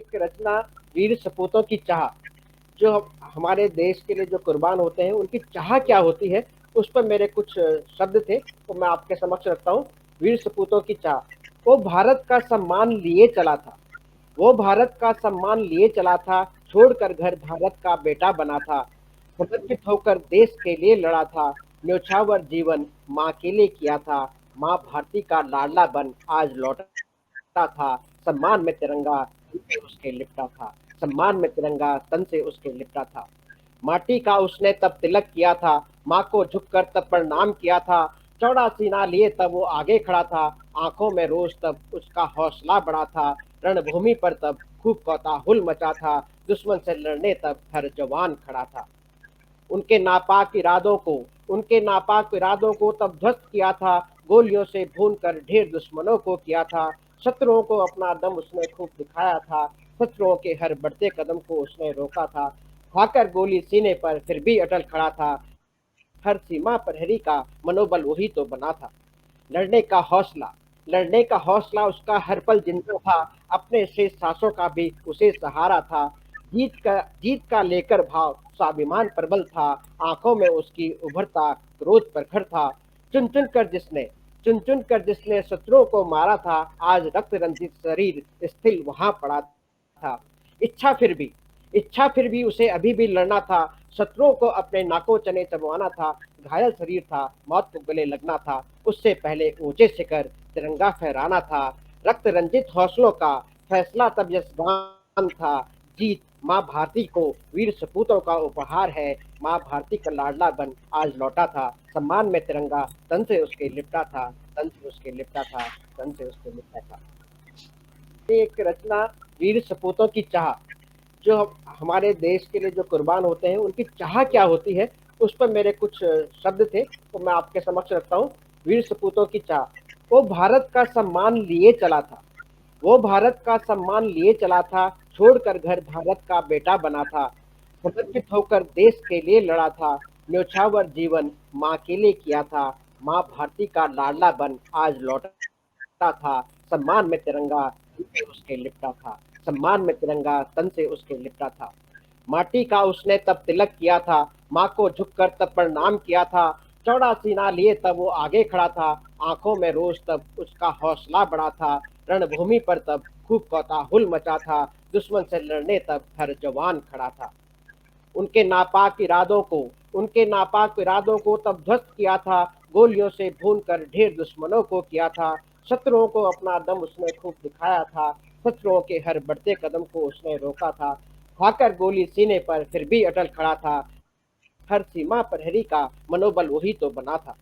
एक रचना वीर सपूतों की चाह, जो हमारे देश के लिए जो कुर्बान होते हैं उनकी चाह क्या होती है, उस पर मेरे कुछ शब्द थे, तो मैं आपके समक्ष रखता हूँ। वीर सपूतों की चाह। वो भारत का सम्मान लिए चला था, वो भारत का सम्मान लिए चला था, छोड़कर घर भारत का बेटा बना था, समर्पित होकर देश के लिए लड़ा था, न्योछावर जीवन माँ के लिए किया था, माँ भारती का लाडला बन आज लौटा था, सम्मान में तिरंगा तन से उसके लिपटा था, सम्मान में तिरंगा तन से उसके लिपटा था। माटी का उसने तब तिलक किया था, माँ को झुककर तब प्रणाम किया था, चौड़ा सीना लिए तब वो आगे खड़ा था, आंखों में रोज तब उसका हौसला बढ़ा था, रणभूमि पर तब खूब कोताहुल मचा था, दुश्मन से लड़ने तब हर जवान खड़ा था। उनके नापाक इरादों को तब ध्वस्त किया था, गोलियों से भून कर ढेर दुश्मनों को किया था, शत्रुओं को अपना दम उसने खूब दिखाया था, शत्रुओं के हर बढ़ते कदम को उसने रोका था, खाकर गोली सीने पर फिर भी अटल खड़ा था, हर सीमा प्रहरी का मनोबल वही तो बना था। लड़ने का हौसला लड़ने का हौसला उसका हर पल जिंदा था, अपने शेष सांसों का भी उसे सहारा था, जीत का लेकर भाव स्वाभिमान प्रबल था, आंखों में उसकी उभरता क्रोध प्रखर था, चुन चुन कर जिसने चुन चुन कर जिसने शत्रुओं को मारा था, आज रक्त रंजित शरीर स्थिर वहां पड़ा था। इच्छा फिर भी इच्छा फिर भी उसे अभी भी लड़ना था, शत्रुओं को अपने नाकों चने चबवाना था, घायल शरीर था, मौत को गले लगना था, उससे पहले ऊंचे शिखर तिरंगा फहराना था, रक्त रंजित हौसलों का फैसला तब यशगान था, जीत माँ भारती को वीर सपूतों का उपहार है, माँ भारती का लाडला बन आज लौटा था, सम्मान में तिरंगा तन से उसके लिपटा था, तन से उसके लिपटा था, तन से उसके लिपटा था। एक रचना वीर सपूतों की चाह, जो हमारे देश के लिए जो कुर्बान होते हैं उनकी चाह क्या होती है, उस पर मेरे कुछ शब्द थे, तो मैं आपके समक्ष रखता हूँ। वीर सपूतों की चाह। वो भारत का सम्मान लिए चला था, वो भारत का सम्मान लिए चला था, छोड़कर घर भारत का बेटा बना था, समर्पित होकर देश के लिए लड़ा था, न्योछावर जीवन माँ के लिए किया था, माँ भारती का लाडला बन आज लौटा था, सम्मान में तिरंगा तन से उसके लिपटा था, सम्मान में तिरंगा तन से उसके लिपटा था। माटी का उसने तब तिलक किया था, माँ को झुककर तब प्रणाम किया था, चौड़ा सीना लिए तब वो आगे खड़ा था, आंखों में रोज तब उसका हौसला बढ़ा था, रणभूमि पर तब खूब कोताहुल मचा था, दुश्मन से लड़ने तब हर जवान खड़ा था। उनके नापाक इरादों को उनके नापाक इरादों को तब ध्वस्त किया था, गोलियों से भून कर ढेर दुश्मनों को किया था, शत्रुओं को अपना दम उसने खूब दिखाया था, शत्रुओं के हर बढ़ते कदम को उसने रोका था, खाकर गोली सीने पर फिर भी अटल खड़ा था, हर सीमा प्रहरी का मनोबल वही तो बना था।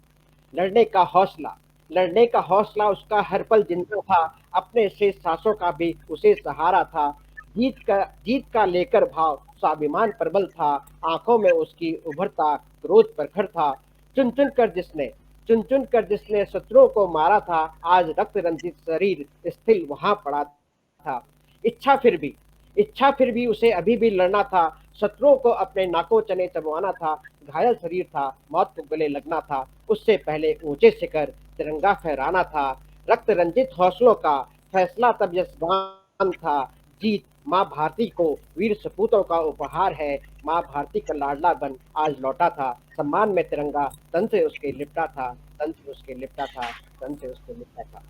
लड़ने का हौसला लड़ने का हौसला उसका हर पल जिंदा था, अपने शेष सांसों का भी उसे सहारा था, जीत का लेकर भाव स्वाभिमान प्रबल था, आंखों में उसकी उभरता क्रोध प्रखर था, चुन चुन कर जिसने चुन चुन कर जिसने शत्रुओं को मारा था, आज रक्त रंजित शरीर स्थिर वहां पड़ा था। इच्छा फिर भी इच्छा फिर भी उसे अभी भी लड़ना था, शत्रुओं को अपने नाकों चने चबवाना था, घायल शरीर था, मौत को गले लगना था, उससे पहले ऊंचे शिखर तिरंगा फहराना था, रक्त रंजित हौसलों का फैसला तब यशगान था, जीत माँ भारती को वीर सपूतों का उपहार है, माँ भारती का लाडला बन आज लौटा था, सम्मान में तिरंगा तन से उसके लिपटा था, तन से उसके लिपटा था, तन से उसके लिपटा था।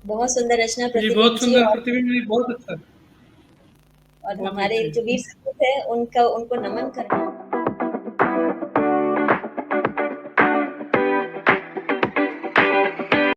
बहुत सुंदर रचना जी, प्रतिबिंब बहुत जी। सुंदर और प्रतिबिंब जी, बहुत अच्छा, और बहुत ही हमारे अच्छी। जो वीर सपूत है उनका उनको नमन करना